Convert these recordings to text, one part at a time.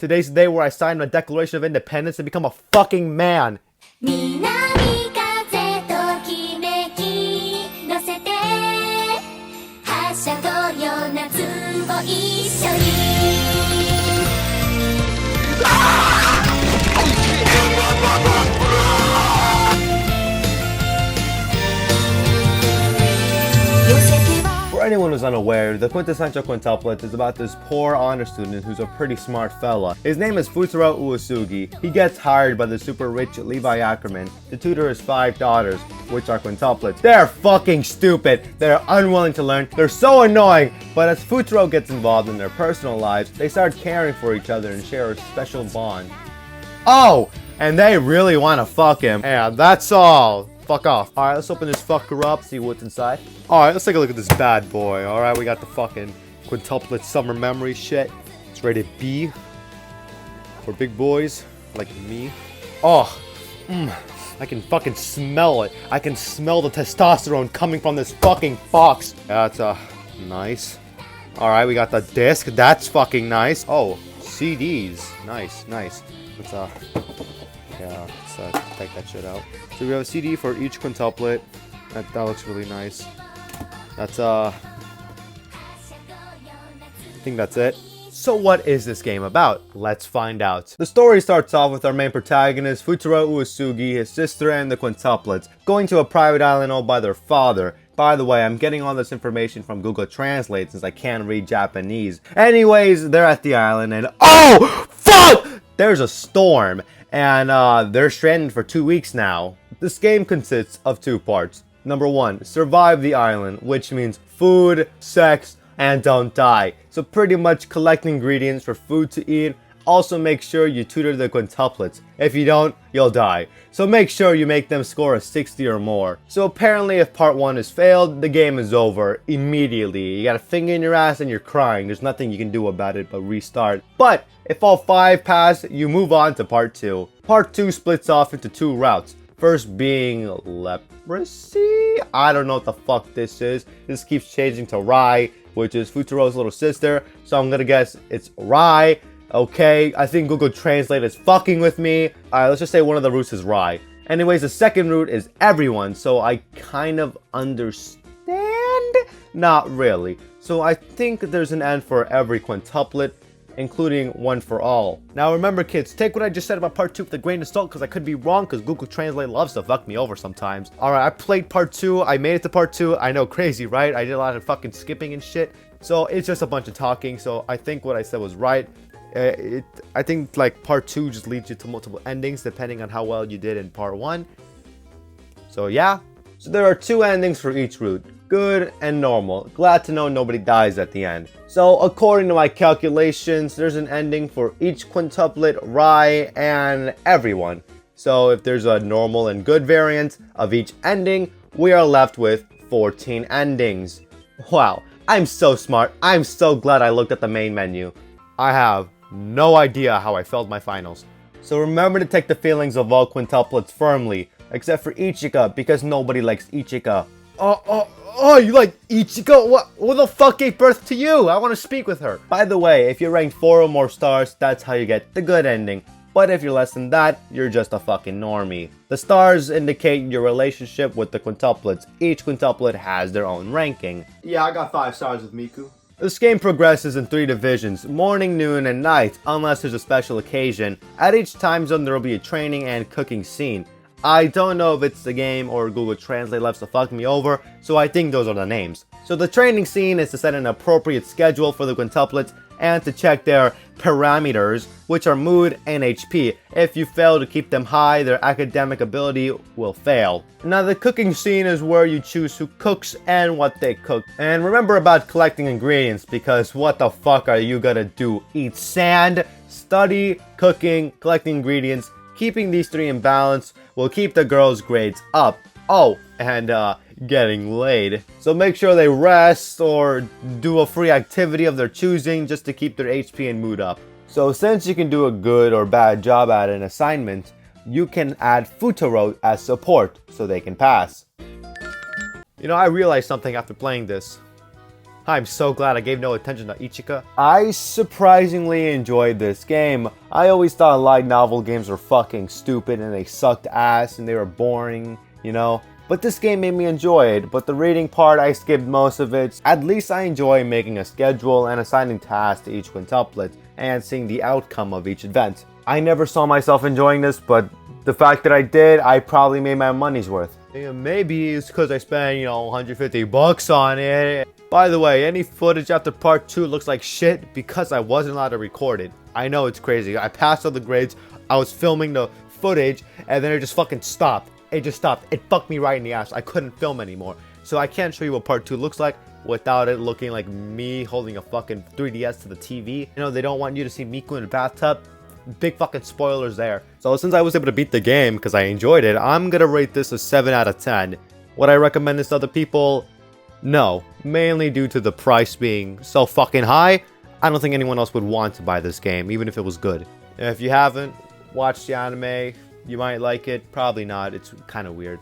Today's the day where I sign my Declaration of Independence and become a fucking man. Minamikaze to kimeki nosete Hasha to yonatsu wo issho ni For anyone who's unaware, the Quintessential Quintuplets is about this poor honor student who's a pretty smart fella. His name is Futaro Uesugi. He gets hired by the super rich Levi Ackerman to tutor his 5 daughters, which are quintuplets. They're fucking stupid. They're unwilling to learn. They're so annoying. But as Futaro gets involved in their personal lives, they start caring for each other and share a special bond. Oh, and they really want to fuck him. And that's all. Fuck off. Alright, let's open this fucker up, see what's inside. Alright, let's take a look at this bad boy. Alright, we got the fucking quintuplet summer memory shit. It's rated B. For big boys like me. Oh, I can fucking smell it. I can smell the testosterone coming from this fucking box. That's nice. Alright, we got the disc. That's fucking nice. Oh, CDs. Nice, nice. Let's yeah, let's take that shit out. So we have a CD for each quintuplet. That looks really nice. That's I think that's it. So what is this game about? Let's find out. The story starts off with our main protagonist, Futaro Uesugi, his sister, and the quintuplets going to a private island owned by their father. By the way, I'm getting all this information from Google Translate since I can't read Japanese. Anyways, they're at the island and oh, fuck! There's a storm and they're stranded for 2 weeks now. This game consists of 2 parts. Number 1, survive the island, which means food, sex, and don't die. So pretty much collect ingredients for food to eat. Also make sure you tutor the quintuplets. If you don't, you'll die. So make sure you make them score a 60 or more. So apparently if part 1 is failed, the game is over immediately. You got a finger in your ass and you're crying. There's nothing you can do about it but restart. But if all 5 pass, you move on to part 2. Part 2 splits off into 2 routes. First being leprosy? I don't know what the fuck this is. This keeps changing to Rai, which is Futaro's little sister. So I'm gonna guess it's Rai. Okay, I think Google Translate is fucking with me. Alright, let's just say one of the routes is Rai. Anyways, the second route is everyone, so I kind of understand? Not really. So I think there's an end for every quintuplet, including one for all. Now remember kids, take what I just said about part 2 with a grain of salt because I could be wrong because Google Translate loves to fuck me over sometimes. Alright, I played part 2, I made it to part 2. I know, crazy, right? I did a lot of fucking skipping and shit. So it's just a bunch of talking, so I think what I said was right. I think like part 2 just leads you to multiple endings depending on how well you did in part 1. So yeah. So there are 2 endings for each route. Good and normal. Glad to know nobody dies at the end. So according to my calculations, there's an ending for each quintuplet, Rai, and everyone. So if there's a normal and good variant of each ending, we are left with 14 endings. Wow, I'm so smart. I'm so glad I looked at the main menu. I have no idea how I failed my finals. So remember to take the feelings of all quintuplets firmly, except for Ichika, because nobody likes Ichika. Oh, you like Ichika? What the fuck gave birth to you? I want to speak with her. By the way, if you're ranked 4 or more stars, that's how you get the good ending. But if you're less than that, you're just a fucking normie. The stars indicate your relationship with the quintuplets. Each quintuplet has their own ranking. Yeah, I got 5 stars with Miku. This game progresses in 3 divisions, morning, noon, and night, unless there's a special occasion. At each time zone there will be a training and cooking scene. I don't know if it's the game or Google Translate loves to fuck me over, so I think those are the names. So the training scene is to set an appropriate schedule for the quintuplets and to check their parameters, which are mood and HP. If you fail to keep them high, their academic ability will fail. Now the cooking scene is where you choose who cooks and what they cook. And remember about collecting ingredients, because what the fuck are you gonna do? Eat sand? Study, cooking, collecting ingredients. Keeping these 3 in balance will keep the girls' grades up. Oh, and getting laid. So make sure they rest or do a free activity of their choosing just to keep their HP and mood up. So since you can do a good or bad job at an assignment, you can add Futaro as support so they can pass. You know, I realized something after playing this. I'm so glad I gave no attention to Ichika. I surprisingly enjoyed this game. I always thought light novel games were fucking stupid and they sucked ass and they were boring, you know? But this game made me enjoy it, but the reading part, I skipped most of it. At least I enjoy making a schedule and assigning tasks to each quintuplet and seeing the outcome of each event. I never saw myself enjoying this, but the fact that I did, I probably made my money's worth. Yeah, maybe it's because I spent, you know, 150 bucks on it. By the way, any footage after part 2 looks like shit because I wasn't allowed to record it. I know it's crazy. I passed all the grades, I was filming the footage, and then it just fucking stopped. It just stopped. It fucked me right in the ass. I couldn't film anymore. So I can't show you what part 2 looks like without it looking like me holding a fucking 3DS to the TV. You know, they don't want you to see Miku in the bathtub. Big fucking spoilers there. So since I was able to beat the game because I enjoyed it, I'm gonna rate this a 7 out of 10. Would I recommend this to other people? No. Mainly due to the price being so fucking high. I don't think anyone else would want to buy this game, even if it was good. If you haven't watched the anime, you might like it. Probably not. It's kind of weird.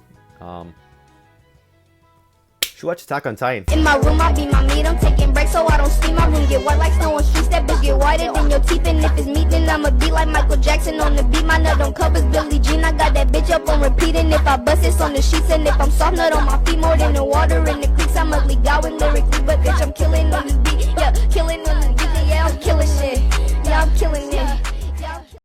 Should watch Attack on Titan. In my room, I be my meat. I'm taking breaks so I don't steam. My room get wet like snow on streets. That bitch get whiter than your teeth. And if it's meat, then I'ma be like Michael Jackson on the beat. My nut on covers, Billie Jean. I got that bitch up on repeat. And if I bust, it's on the sheets. And if I'm soft, nut on my feet more than